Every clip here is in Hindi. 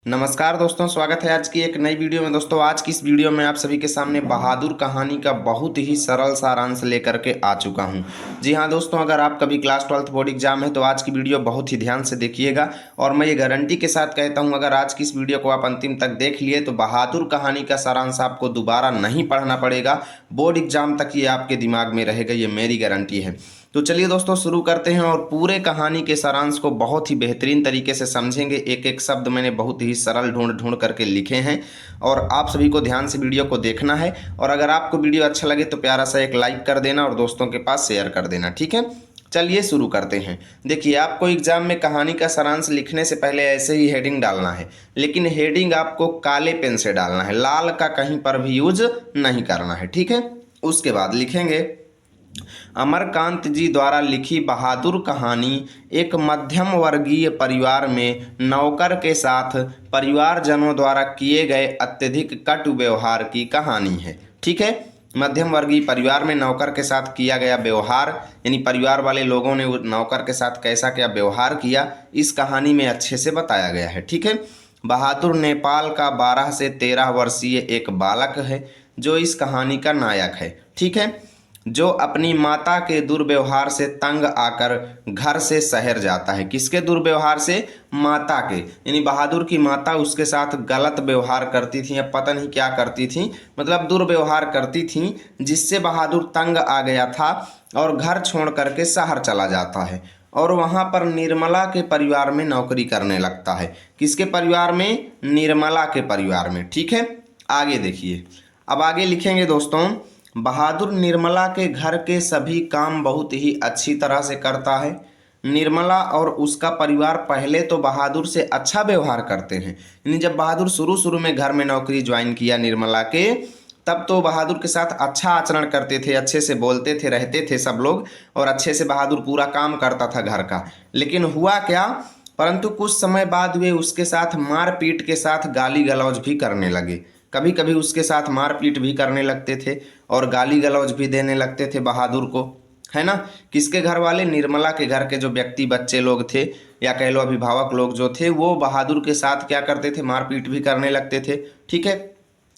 नमस्कार दोस्तों, स्वागत है आज की एक नई वीडियो में। दोस्तों आज की इस वीडियो में आप सभी के सामने बहादुर कहानी का बहुत ही सरल सारांश लेकर के आ चुका हूं। जी हां दोस्तों, अगर आप कभी क्लास 12th बोर्ड एग्जाम है तो आज की वीडियो बहुत ही ध्यान से देखिएगा। और मैं ये गारंटी के साथ कहता हूं, अगर आज की इस वीडियो को आप अंतिम तक देख लिए तो बहादुर कहानी का सारांश आपको दोबारा नहीं पढ़ना पड़ेगा। बोर्ड एग्जाम तक ये आपके दिमाग में रहेगा, ये मेरी गारंटी है। तो चलिए दोस्तों शुरू करते हैं और पूरे कहानी के सारांश को बहुत ही बेहतरीन तरीके से समझेंगे। एक एक शब्द मैंने बहुत ही सरल ढूंढ ढूंढ करके लिखे हैं और आप सभी को ध्यान से वीडियो को देखना है। और अगर आपको वीडियो अच्छा लगे तो प्यारा सा एक लाइक कर देना और दोस्तों के पास शेयर कर देना, ठीक है। चलिए शुरू करते हैं। देखिए, आपको एग्जाम में कहानी का सारांश लिखने से पहले ऐसे ही हेडिंग डालना है, लेकिन हेडिंग आपको काले पेन से डालना है, लाल का कहीं पर भी यूज नहीं करना है, ठीक है। उसके बाद लिखेंगे, अमरकांत जी द्वारा लिखी बहादुर कहानी एक मध्यम वर्गीय परिवार में नौकर के साथ परिवारजनों द्वारा किए गए अत्यधिक कटु व्यवहार की कहानी है, ठीक है। मध्यम वर्गीय परिवार में नौकर के साथ किया गया व्यवहार, यानी परिवार वाले लोगों ने नौकर के साथ कैसा क्या व्यवहार किया, इस कहानी में अच्छे से बताया गया है, ठीक है। बहादुर नेपाल का 12 से 13 वर्षीय एक बालक है जो इस कहानी का नायक है, ठीक है, जो अपनी माता के दुर्व्यवहार से तंग आकर घर से शहर जाता है। किसके दुर्व्यवहार से? माता के, यानी बहादुर की माता उसके साथ गलत व्यवहार करती थी या पता नहीं क्या करती थी, मतलब दुर्व्यवहार करती थी, जिससे बहादुर तंग आ गया था और घर छोड़ करके शहर चला जाता है और वहां पर निर्मला के परिवार में नौकरी करने लगता है। किसके परिवार में? निर्मला के परिवार में, ठीक है। आगे देखिए, अब आगे लिखेंगे दोस्तों, बहादुर निर्मला के घर के सभी काम बहुत ही अच्छी तरह से करता है। निर्मला और उसका परिवार पहले तो बहादुर से अच्छा व्यवहार करते हैं, यानी जब बहादुर शुरू शुरू में घर में नौकरी ज्वाइन किया निर्मला के, तब तो बहादुर के साथ अच्छा आचरण करते थे, अच्छे से बोलते थे, रहते थे सब लोग, और अच्छे से बहादुर पूरा काम करता था घर का। लेकिन हुआ क्या, परंतु कुछ समय बाद वे उसके साथ मारपीट के साथ गाली गलौज भी करने लगे। कभी कभी उसके साथ मारपीट भी करने लगते थे और गाली गलौज भी देने लगते थे बहादुर को, है ना। किसके घर वाले? निर्मला के घर के जो व्यक्ति बच्चे लोग थे या कह लो अभिभावक लोग जो थे, वो बहादुर के साथ क्या करते थे? मारपीट भी करने लगते थे, ठीक है।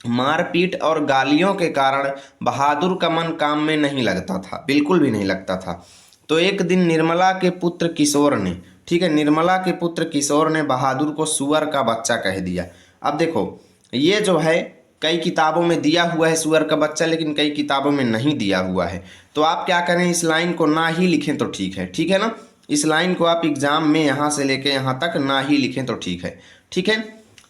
मारपीट और गालियों के कारण बहादुर का मन काम में नहीं लगता था, बिल्कुल भी नहीं लगता था। तो एक दिन निर्मला के पुत्र किशोर ने, ठीक है, निर्मला के पुत्र किशोर ने बहादुर को सुअर का बच्चा कह दिया। अब देखो, ये जो है कई किताबों में दिया हुआ है सुअर का बच्चा, लेकिन कई किताबों में नहीं दिया हुआ है। तो आप क्या करें, इस लाइन को ना ही लिखें तो ठीक है, ठीक है ना। इस लाइन को आप एग्जाम में यहाँ से लेके यहाँ तक ना ही लिखें तो ठीक है, ठीक है।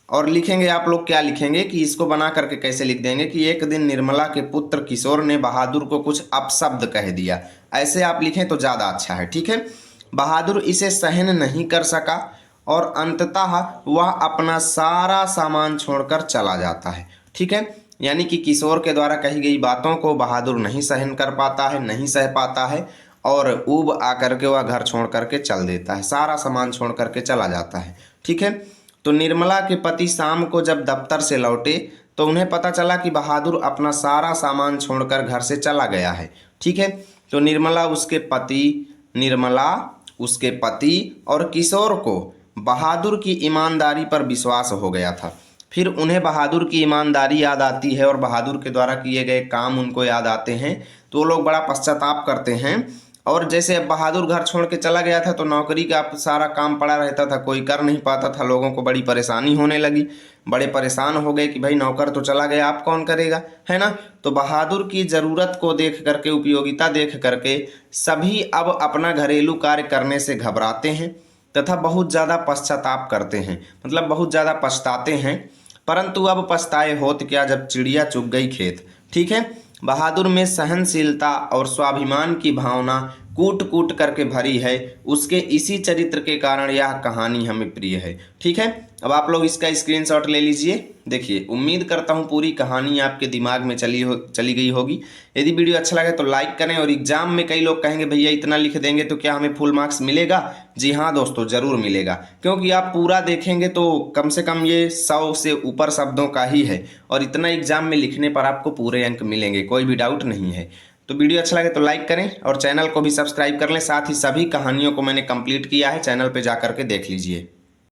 और लिखेंगे आप लोग क्या लिखेंगे कि इसको बना करके कैसे लिख देंगे कि एक दिन निर्मला के पुत्र किशोर ने बहादुर को कुछ अपशब्द कह दिया, ऐसे आप लिखें तो ज़्यादा अच्छा है, ठीक है। बहादुर इसे सहन नहीं कर सका और अंततः वह अपना सारा सामान छोड़कर चला जाता है, ठीक है। यानी कि किशोर के द्वारा कही गई बातों को बहादुर नहीं सहन कर पाता है, नहीं सह पाता है और ऊब आकर के वह घर छोड़ करके चल देता है, सारा सामान छोड़ करके चला जाता है, ठीक है। तो निर्मला के पति शाम को जब दफ्तर से लौटे तो उन्हें पता चला कि बहादुर अपना सारा सामान छोड़कर घर से चला गया है, ठीक है। तो निर्मला उसके पति और किशोर को बहादुर की ईमानदारी पर विश्वास हो गया था। फिर उन्हें बहादुर की ईमानदारी याद आती है और बहादुर के द्वारा किए गए काम उनको याद आते हैं, तो वो लोग बड़ा पश्चाताप करते हैं। और जैसे अब बहादुर घर छोड़ के चला गया था तो नौकरी का सारा काम पड़ा रहता था, कोई कर नहीं पाता था, लोगों को बड़ी परेशानी होने लगी, बड़े परेशान हो गए कि भाई नौकर तो चला गया, आप कौन करेगा, है ना। तो बहादुर की ज़रूरत को देख करके, उपयोगिता देख करके सभी अब अपना घरेलू कार्य करने से घबराते हैं तथा बहुत ज़्यादा पश्चाताप करते हैं, मतलब बहुत ज़्यादा पछताते हैं। परंतु अब पछताए होत क्या जब चिड़िया चुग गई खेत, ठीक है। बहादुर में सहनशीलता और स्वाभिमान की भावना कूट कूट करके भरी है, उसके इसी चरित्र के कारण यह कहानी हमें प्रिय है, ठीक है। अब आप लोग इसका स्क्रीनशॉट ले लीजिए। देखिए, उम्मीद करता हूँ पूरी कहानी आपके दिमाग में चली गई होगी। यदि वीडियो अच्छा लगे तो लाइक करें। और एग्जाम में कई लोग कहेंगे भैया इतना लिख देंगे तो क्या हमें फुल मार्क्स मिलेगा? जी हाँ दोस्तों, ज़रूर मिलेगा, क्योंकि आप पूरा देखेंगे तो कम से कम ये 100 से ऊपर शब्दों का ही है और इतना एग्जाम में लिखने पर आपको पूरे अंक मिलेंगे, कोई भी डाउट नहीं है। तो वीडियो अच्छा लगे तो लाइक करें और चैनल को भी सब्सक्राइब कर लें। साथ ही सभी कहानियों को मैंने कंप्लीट किया है, चैनल पे जा करके देख लीजिए।